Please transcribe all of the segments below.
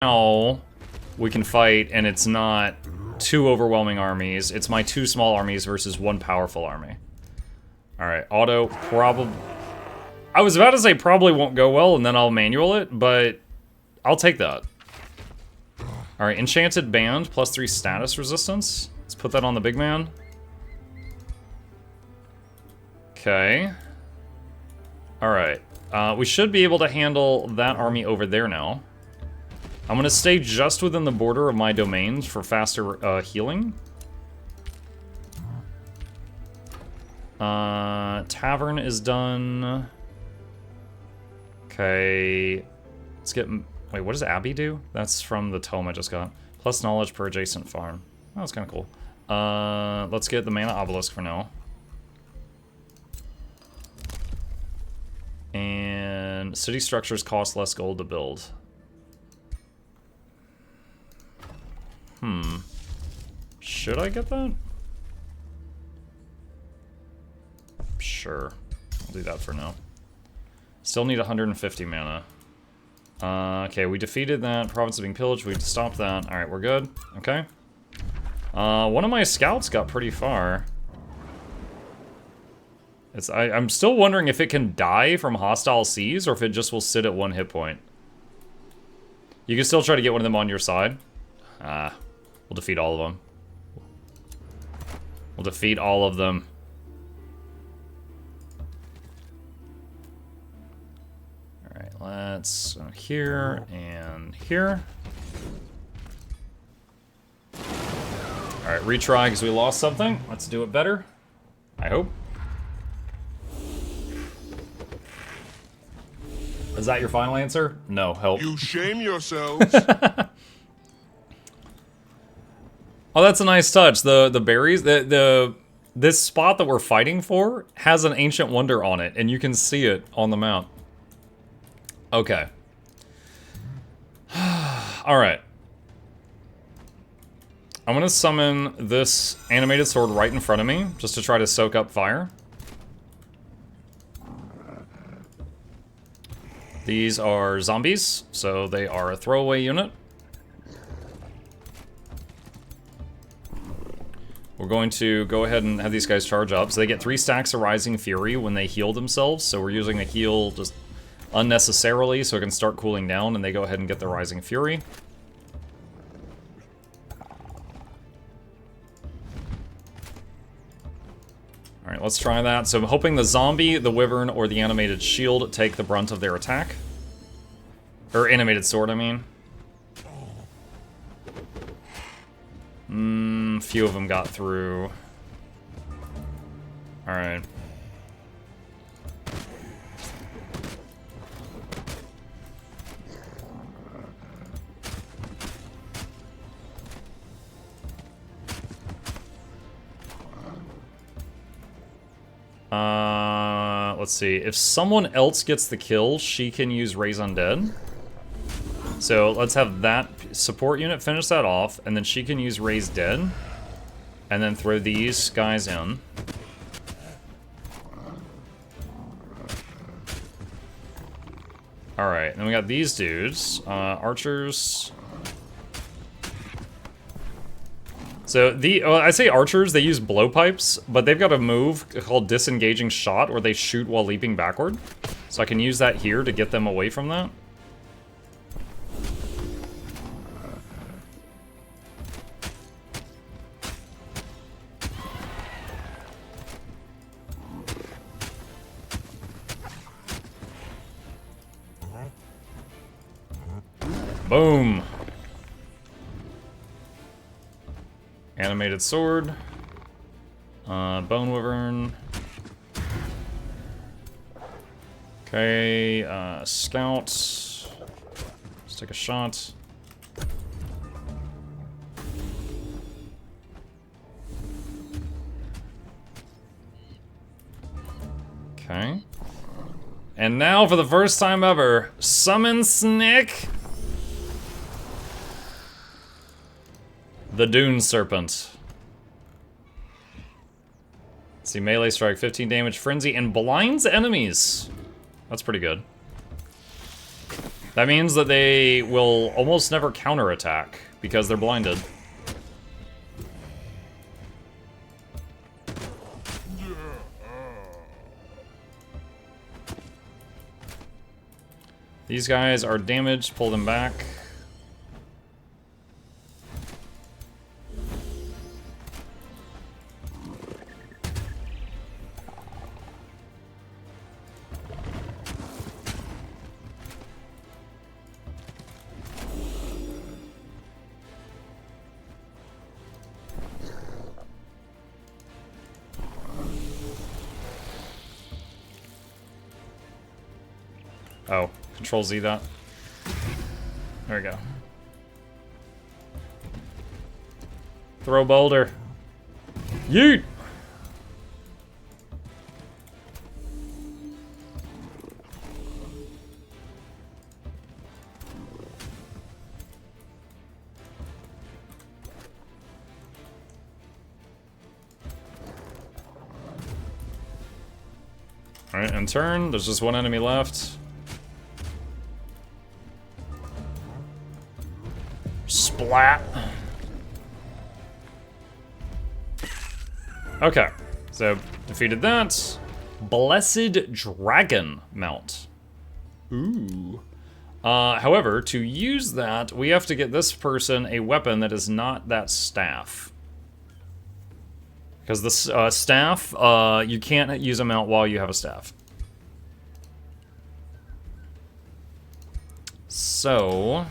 now we can fight, and it's not 2 overwhelming armies. It's my 2 small armies versus 1 powerful army. Alright, auto probably... I was about to say probably won't go well, and then I'll manual it, but I'll take that. Alright, Enchanted Band, +3 status resistance. Let's put that on the big man. Okay. Alright. We should be able to handle that army over there now. I'm gonna stay just within the border of my domains for faster healing. Tavern is done. Okay. Let's get... Wait, what does Abby do? That's from the tome I just got. Plus knowledge per adjacent farm. Oh, that's kind of cool. Let's get the Mana Obelisk for now. And city structures cost less gold to build. Should I get that? Sure. I'll do that for now. Still need 150 mana. Okay, we defeated that. Province is being pillaged. We stopped that. Alright, we're good. Okay. One of my scouts got pretty far. I'm still wondering if it can die from hostile seas or if it just will sit at 1 hit point. You can still try to get one of them on your side. We'll defeat all of them. We'll defeat all of them. Alright, let's go here and here. Alright, retry because we lost something. Let's do it better. I hope. Is that your final answer? No, help. You shame yourselves. Oh, that's a nice touch. The berries, this spot that we're fighting for has an ancient wonder on it, and you can see it on the map. Okay. All right. I'm gonna summon this animated sword right in front of me, just to try to soak up fire. These are zombies, so they are a throwaway unit. We're going to go ahead and have these guys charge up. So they get 3 stacks of Rising Fury when they heal themselves, so we're using the heal just unnecessarily so it can start cooling down, and they go ahead and get the Rising Fury. Alright, let's try that. So I'm hoping the zombie, the wyvern, or the animated shield take the brunt of their attack. Or animated sword, I mean. Few of them got through. Alright. Let's see. If someone else gets the kill, she can use Raise Undead. So let's have that support unit finish that off, and then she can use Raise Dead, and then throw these guys in. Alright, then we got these dudes. Archers. So, I say archers, they use blowpipes, but they've got a move called Disengaging Shot, where they shoot while leaping backward. So I can use that here to get them away from that. Boom! Animated sword. Bone wyvern. Okay, scout. Let's take a shot. Okay. And now, for the first time ever, summon Snick! The Dune Serpent. Let's see, melee strike, 15 damage, frenzy, and blinds enemies. That's pretty good. That means that they will almost never counterattack because they're blinded. These guys are damaged, pull them back. Oh, Control Z that. There we go. Throw boulder. Yeet! Alright, and turn. There's just one enemy left. Splat. Okay, so defeated that. Blessed Dragon Mount. Ooh. However, to use that, we have to get this person a weapon that is not that staff. Because the staff, you can't use a mount while you have a staff. So...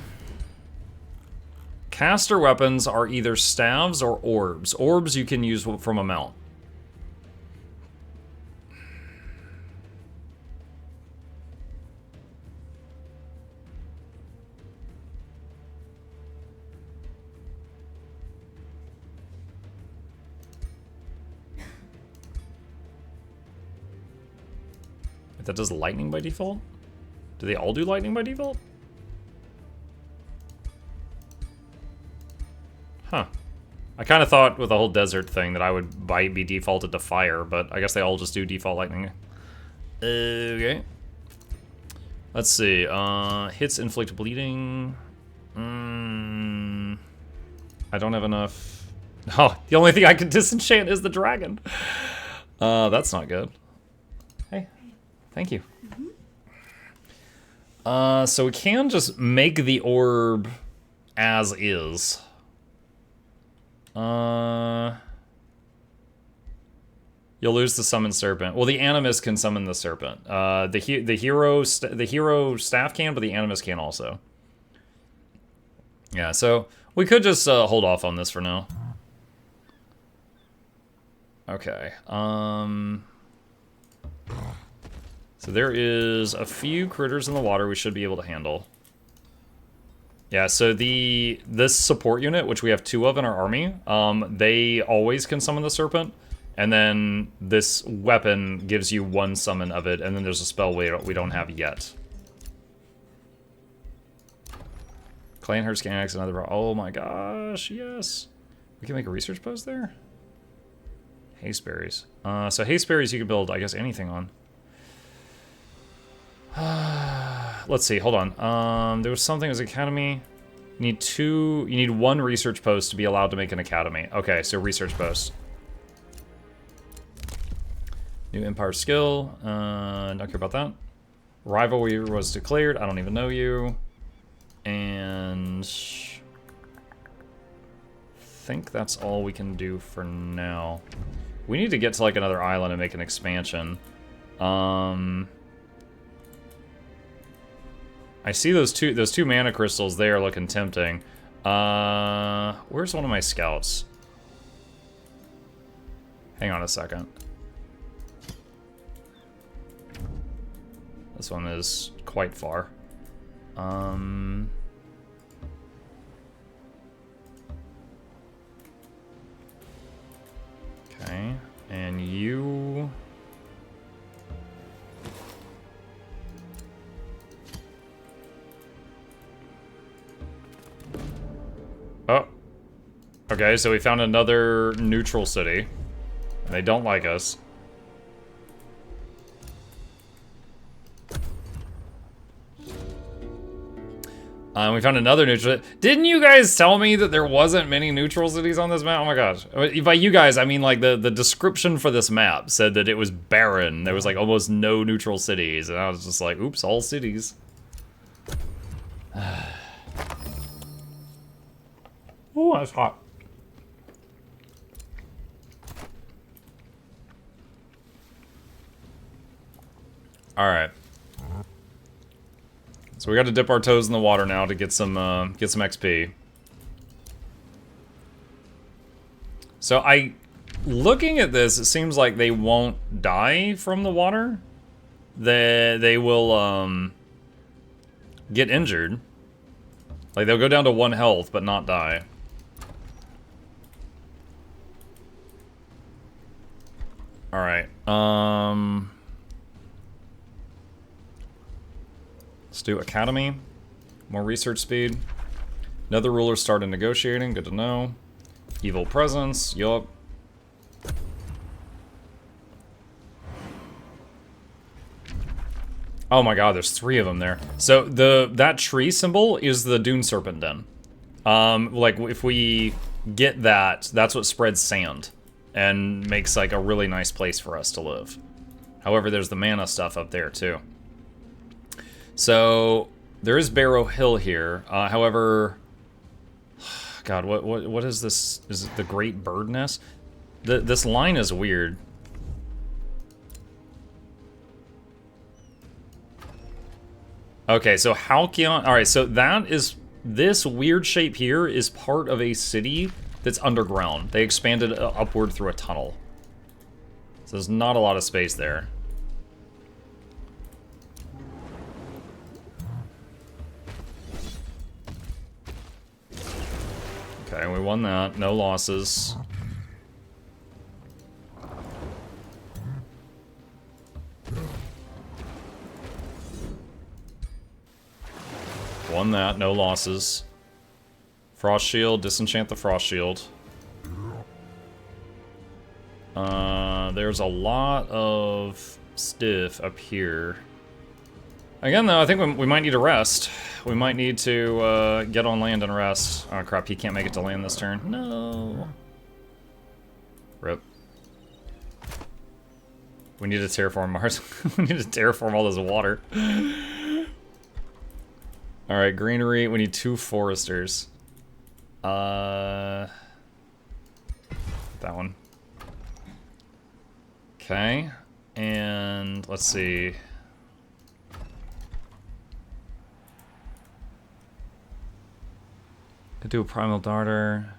caster weapons are either staves or orbs. Orbs you can use from a mount. That does lightning by default? Do they all do lightning by default? Huh. I kind of thought with the whole desert thing that I would be defaulted to fire, but I guess they all just do default lightning. Okay. Let's see. Hits inflict bleeding. I don't have enough. Oh, the only thing I can disenchant is the dragon. That's not good. Hey, thank you. So we can just make the orb as is. You'll lose the summon serpent. Well, the animus can summon the serpent. The hero staff can, but the animus can also. Yeah, so we could just hold off on this for now. Okay. So there is a few critters in the water we should be able to handle. Yeah, so this support unit, which we have 2 of in our army, they always can summon the serpent, and then this weapon gives you 1 summon of it, and then there's a spell we don't have yet. Clan Herd Scanx, another... Oh my gosh, yes! We can make a research post there? Hasteberries. So hasteberries you can build, I guess, anything on. Let's see, hold on. There was something as academy. You need 1 research post to be allowed to make an academy. Okay, so research post. New empire skill. Not care about that. Rivalry was declared. I don't even know you. And I think that's all we can do for now. We need to get to like another island and make an expansion. I see those two mana crystals there looking tempting. Where's one of my scouts? Hang on a second. This one is quite far. Okay, and you... Oh. Okay, so we found another neutral city. And they don't like us. We found another neutral. Didn't you guys tell me that there wasn't many neutral cities on this map? Oh my gosh. By you guys, I mean like the description for this map said that it was barren. There was like almost no neutral cities. And I was just like, oops, all cities. Oh, that's hot. All right. So we got to dip our toes in the water now to get some XP. So looking at this, it seems like they won't die from the water. They will get injured. Like they'll go down to 1 health, but not die. All right. Let's do Academy. More research speed. Another ruler started negotiating. Good to know. Evil presence. Yup. Oh my god, there's 3 of them there. So that tree symbol is the Dune Serpent Den. Like if we get that, that's what spreads sand and makes like a really nice place for us to live. However, there's the mana stuff up there too. So there is Barrow Hill here. However, God, what is this? Is it the Great Bird Nest? This line is weird. Okay, so Halcyon. All right, so that is this weird shape here is part of a city that's underground. They expanded upward through a tunnel. So there's not a lot of space there. Okay, we won that. No losses. Won that. No losses. Frost Shield. Disenchant the Frost Shield. There's a lot of stiff up here. Again, though, I think we might need to rest. We might need to get on land and rest. Oh, crap, he can't make it to land this turn. No. Rip. We need to terraform Mars. We need to terraform all this water. Alright, greenery. We need 2 foresters. That one. Okay. And let's see. Could do a Primal Darter.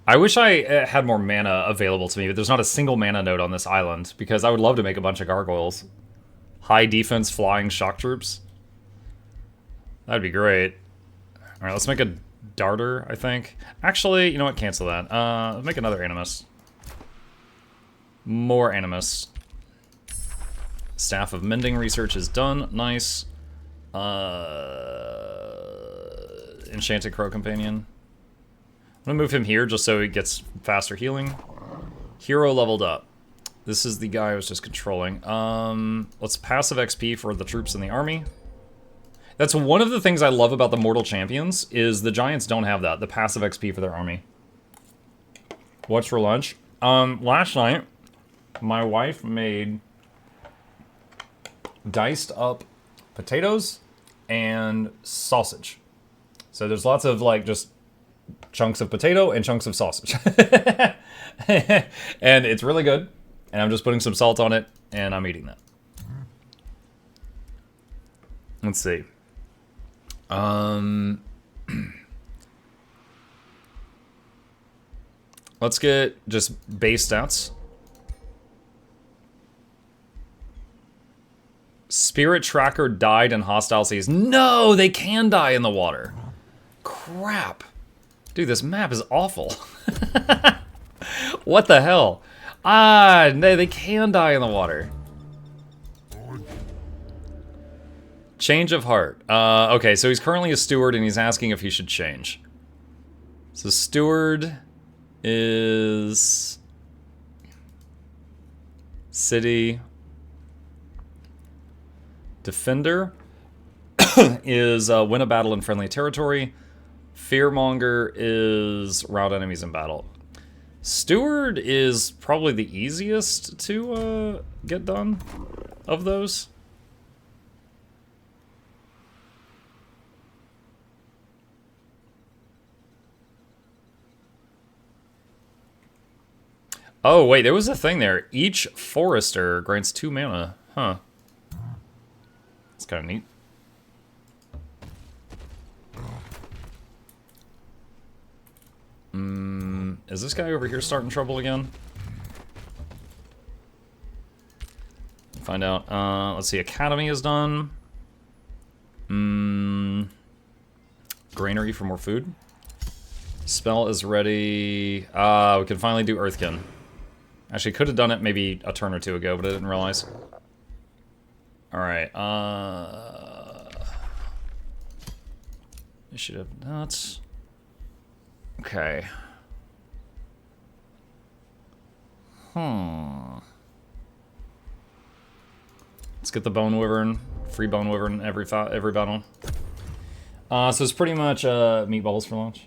I wish I had more mana available to me, but there's not a single mana node on this island, because I would love to make a bunch of gargoyles. High defense flying shock troops. That'd be great. Alright, let's make a Darter, I think. Actually, you know what? Cancel that. Let's make another Animus. More Animus. Staff of Mending research is done. Nice. Enchanted Crow Companion. I'm gonna move him here just so he gets faster healing. Hero leveled up. This is the guy I was just controlling. Let's passive XP for the troops in the army. That's one of the things I love about the Mortal Champions, is the Giants don't have that, the passive XP for their army. What's for lunch? Last night, my wife made diced up potatoes and sausage. So there's lots of like just chunks of potato and chunks of sausage. And it's really good. And I'm just putting some salt on it and I'm eating that. Let's see. Let's get just base stats. Spirit Tracker died in hostile seas. No, they can die in the water. Crap. Dude, this map is awful. What the hell? Ah, no, they can die in the water. Change of heart. Okay, so he's currently a steward and he's asking if he should change. So steward is city defender. is win a battle in friendly territory. Fearmonger is rout enemies in battle. Steward is probably the easiest to get done of those. Oh, wait, there was a thing there. Each Forester grants 2 mana. Huh. That's kind of neat. Is this guy over here starting trouble again? Find out. Let's see. Academy is done. Granary for more food. Spell is ready. We can finally do Earthkin. Actually, could have done it maybe a turn or two ago, but I didn't realize. Alright, Initiative nuts. Okay. Let's get the Bone Wyvern. Free Bone Wyvern every battle. So it's pretty much meatballs for lunch.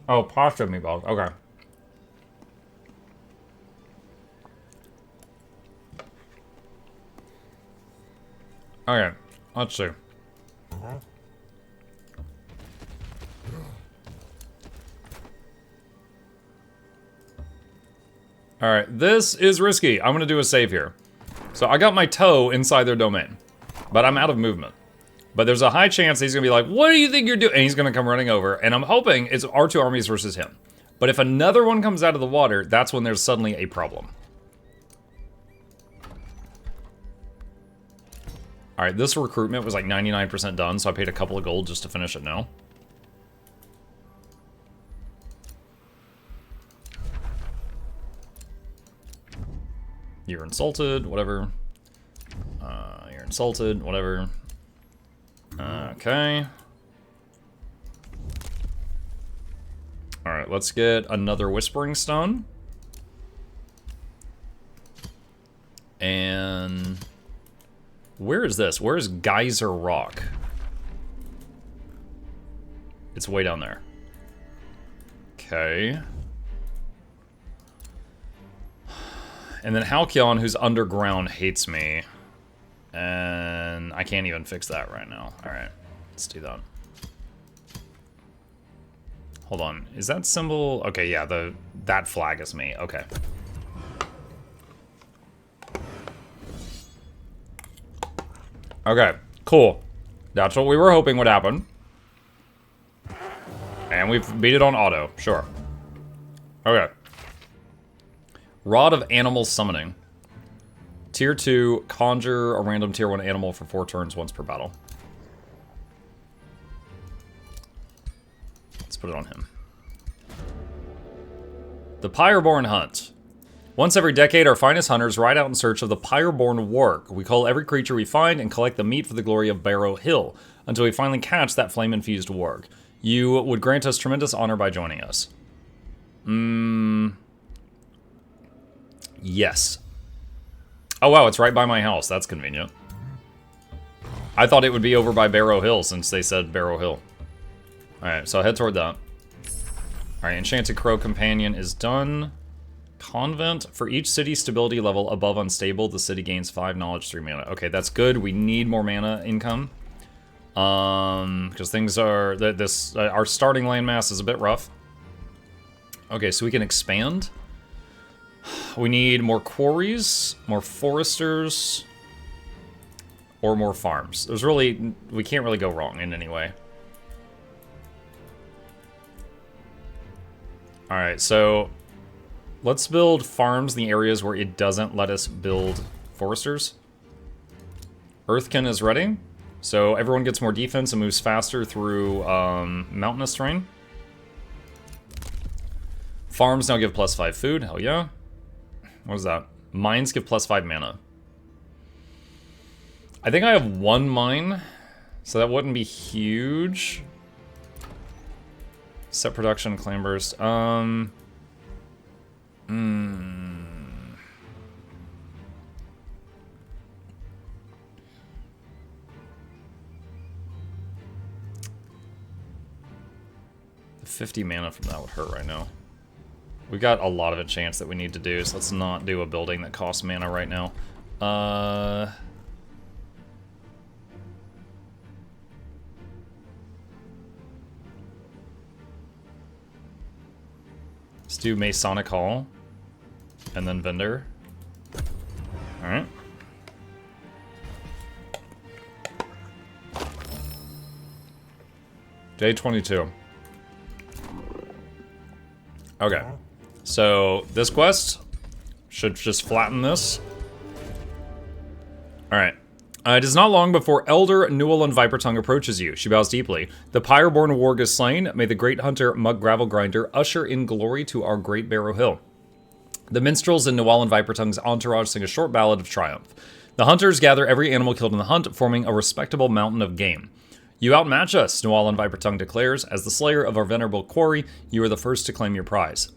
Oh, pasta meatballs. Okay. Okay, let's see. Alright, this is risky. I'm gonna do a save here. So I got my toe inside their domain, but I'm out of movement. But there's a high chance he's gonna be like, what do you think you're doing? And he's gonna come running over, and I'm hoping it's our 2 armies versus him. But if another one comes out of the water, that's when there's suddenly a problem. Alright, this recruitment was like 99% done, so I paid a couple of gold just to finish it now. You're insulted, whatever. You're insulted, whatever. Okay. Alright, let's get another Whispering Stone. And... where is this? Where is Geyser Rock? It's way down there. Okay. And then Halcyon, who's underground, hates me. And I can't even fix that right now. Alright, let's do that. Hold on. Is that symbol? Okay, yeah, that flag is me. Okay. Okay, cool. That's what we were hoping would happen. And we've beat it on auto, sure. Okay. Rod of Animal Summoning. Tier 2, conjure a random tier 1 animal for 4 turns once per battle. Let's put it on him. The Pyreborn Hunt. Once every decade, our finest hunters ride out in search of the Pyreborn Warg. We call every creature we find and collect the meat for the glory of Barrow Hill, until we finally catch that flame-infused warg. You would grant us tremendous honor by joining us. Yes. Oh wow, it's right by my house. That's convenient. I thought it would be over by Barrow Hill since they said Barrow Hill. Alright, so I'll head toward that. Alright, Enchanted Crow Companion is done. Convent. For each city stability level above unstable, the city gains 5 knowledge, 3 mana. Okay, that's good. We need more mana income. Because things are... our starting landmass is a bit rough. Okay, so we can expand. We need more quarries, more foresters, or more farms. There's really... we can't really go wrong in any way. Alright, so... let's build farms in the areas where it doesn't let us build foresters. Earthkin is ready. So everyone gets more defense and moves faster through mountainous terrain. Farms now give +5 food. Hell yeah. What is that? Mines give +5 mana. I think I have 1 mine, so that wouldn't be huge. Set production, clan burst. The 50 mana from that would hurt right now. We got a lot of enchants that we need to do, so let's not do a building that costs mana right now. Let's do Masonic Hall. And then Vendor. Alright. Day 22. Okay. So, this quest should just flatten this. Alright. It is not long before Elder Newell Vipertongue approaches you. She bows deeply. The Pyreborn warg is slain. May the great hunter Mug Gravel Grinder usher in glory to our great Barrow Hill. The minstrels in Newell Vipertongue's entourage sing a short ballad of triumph. The hunters gather every animal killed in the hunt, forming a respectable mountain of game. You outmatch us, Newell Vipertongue declares. As the slayer of our venerable quarry, you are the first to claim your prize.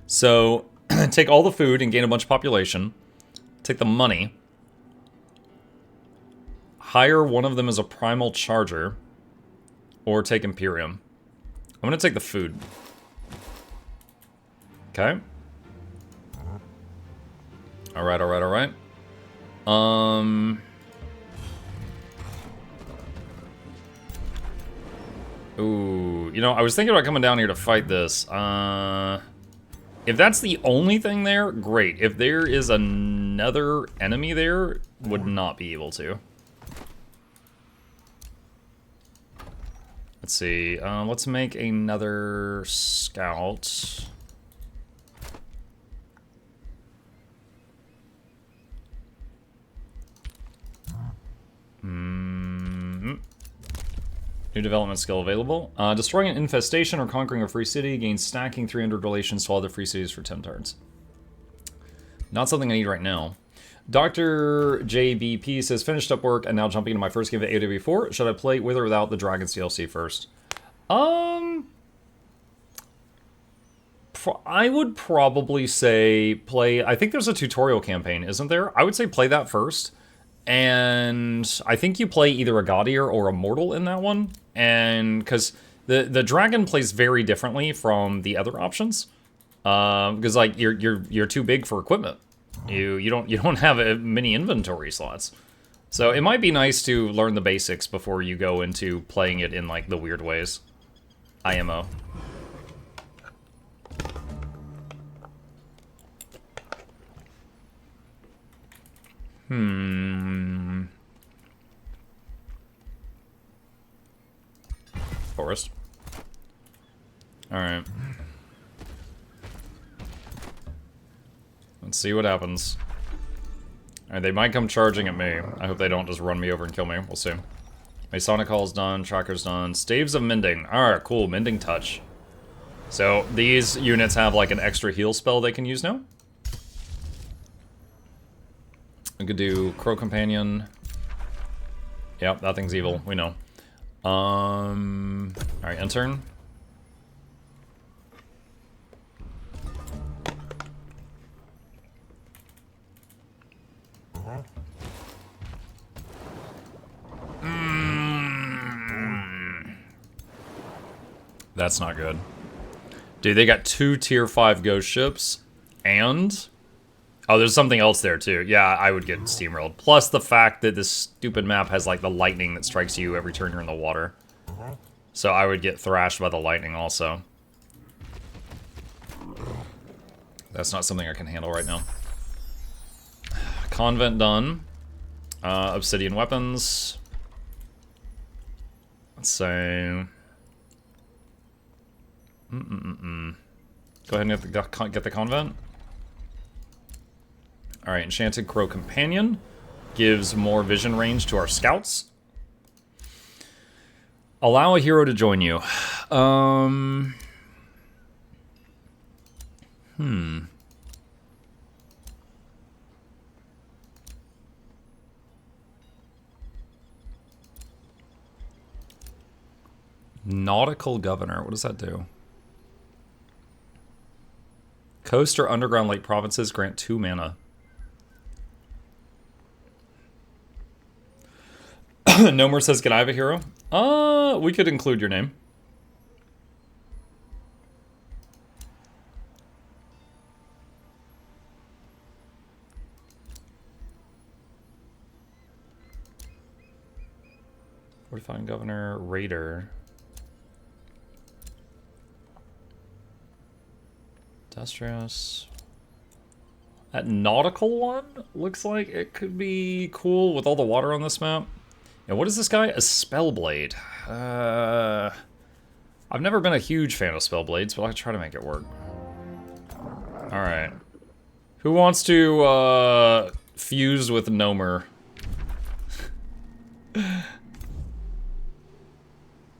So, take all the food and gain a bunch of population. Take the money. Hire one of them as a primal charger. Or take Imperium. I'm gonna take the food. Okay. Alright, alright, alright. Ooh, you know, I was thinking about coming down here to fight this. If that's the only thing there, great. If there is another enemy there, would not be able to. Let's see. Let's make another scout. New development skill available. Destroying an infestation or conquering a free city gains stacking 300 relations to all other free cities for 10 turns. Not something I need right now. Dr. JBP says, finished up work and now jumping into my first game of AW4. Should I play with or without the Dragons DLC first? I would probably say play... I think there's a tutorial campaign, isn't there? I would say play that first. And I think you play either a Gaudier or a Mortal in that one. And because the dragon plays very differently from the other options. Because like you're too big for equipment. You don't have many inventory slots. So it might be nice to learn the basics before you go into playing it in like the weird ways. IMO. Forest. Alright. Let's see what happens. Alright, they might come charging at me. I hope they don't just run me over and kill me. We'll see. Masonic Hall's done. Tracker's done. Staves of Mending. Alright, cool. Mending Touch. So, these units have like an extra heal spell they can use now. We could do Crow Companion. Yep, that thing's evil. We know. Alright, end turn. That's not good. Dude, they got 2 tier 5 ghost ships, and... Oh, there's something else there, too. Yeah, I would get steamrolled. Plus the fact that this stupid map has, like, the lightning that strikes you every turn you're in the water. So I would get thrashed by the lightning, also. That's not something I can handle right now. Convent done. Obsidian weapons. Let's say... Go ahead and get the convent. Alright, Enchanted Crow Companion gives more vision range to our scouts. Allow a hero to join you. Nautical Governor, what does that do? Coast or underground lake provinces grant 2 mana. Nomer says, can I have a hero? We could include your name. Fortifying Governor, Raider. Industrious. That nautical one looks like it could be cool with all the water on this map. And what is this guy? A Spellblade. I've never been a huge fan of Spellblades, but I'll try to make it work. Alright. Who wants to fuse with Nomer?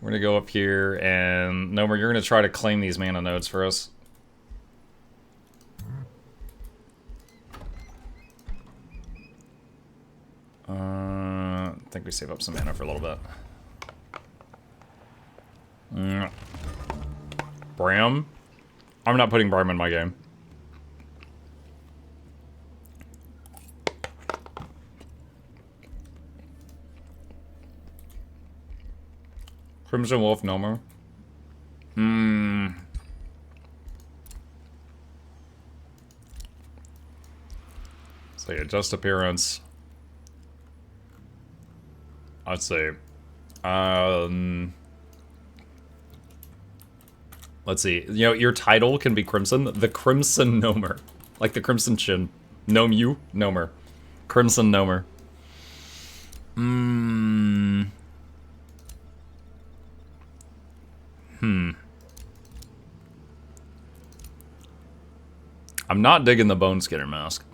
We're gonna go up here, and Nomer, you're gonna try to claim these mana nodes for us. I think we save up some mana for a little bit. Bram? I'm not putting Bram in my game. Crimson Wolf, Nomer. So yeah, just appearance. Let's see. Let's see. You know, your title can be Crimson. The Crimson Nomer. Like the Crimson Chin. Gnome you? Nomer. Crimson Nomer. I'm not digging the Bone Skinner mask.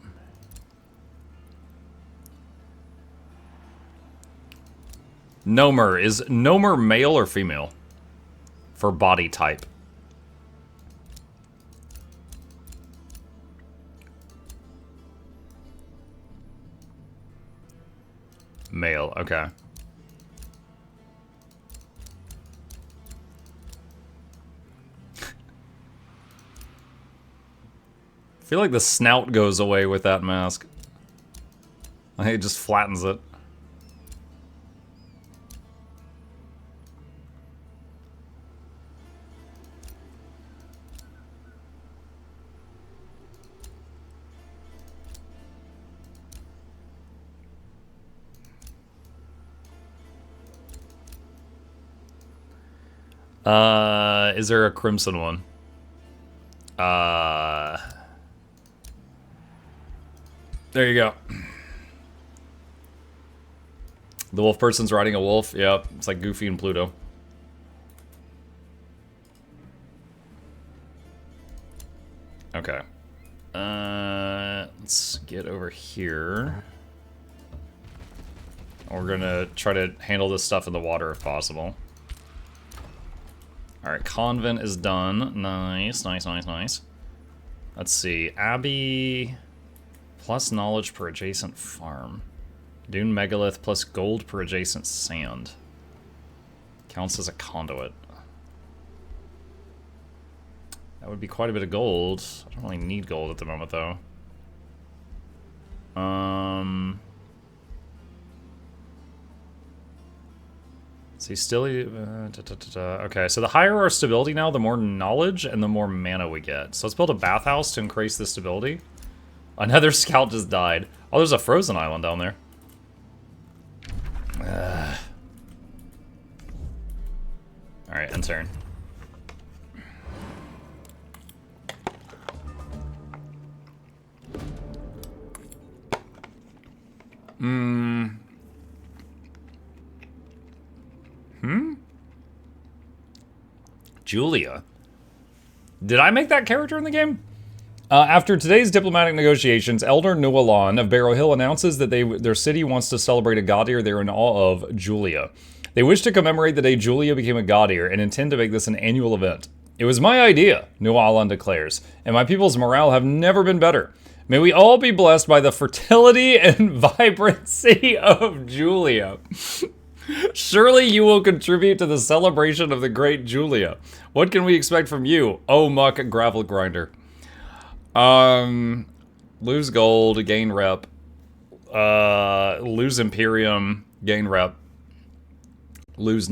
Nomer. Is Nomer male or female? For body type. Male, okay. I feel like the snout goes away with that mask. I think it just flattens it. Is there a crimson one? There you go. The wolf person's riding a wolf. Yep, it's like Goofy and Pluto. Okay. Let's get over here. We're gonna try to handle this stuff in the water if possible. Alright, Convent is done. Nice, nice, nice, nice. Let's see. Abbey plus knowledge per adjacent farm. Dune Megalith plus gold per adjacent sand. Counts as a conduit. That would be quite a bit of gold. I don't really need gold at the moment, though. See, still... Okay, so the higher our stability now, the more knowledge and the more mana we get. So let's build a bathhouse to increase the stability. Another scout just died. Oh, there's a frozen island down there. Alright, end turn. Julia. Did I make that character in the game? After today's diplomatic negotiations, Elder Nualan of Barrow Hill announces that their city wants to celebrate a god ear they're in awe of, Julia. They wish to commemorate the day Julia became a god ear and intend to make this an annual event. It was my idea, Nualan declares, and my people's morale have never been better. May we all be blessed by the fertility and vibrancy of Julia. Surely you will contribute to the celebration of the great Julia. What can we expect from you, oh muck gravel grinder? Lose gold, gain rep. Lose Imperium, gain rep. Lose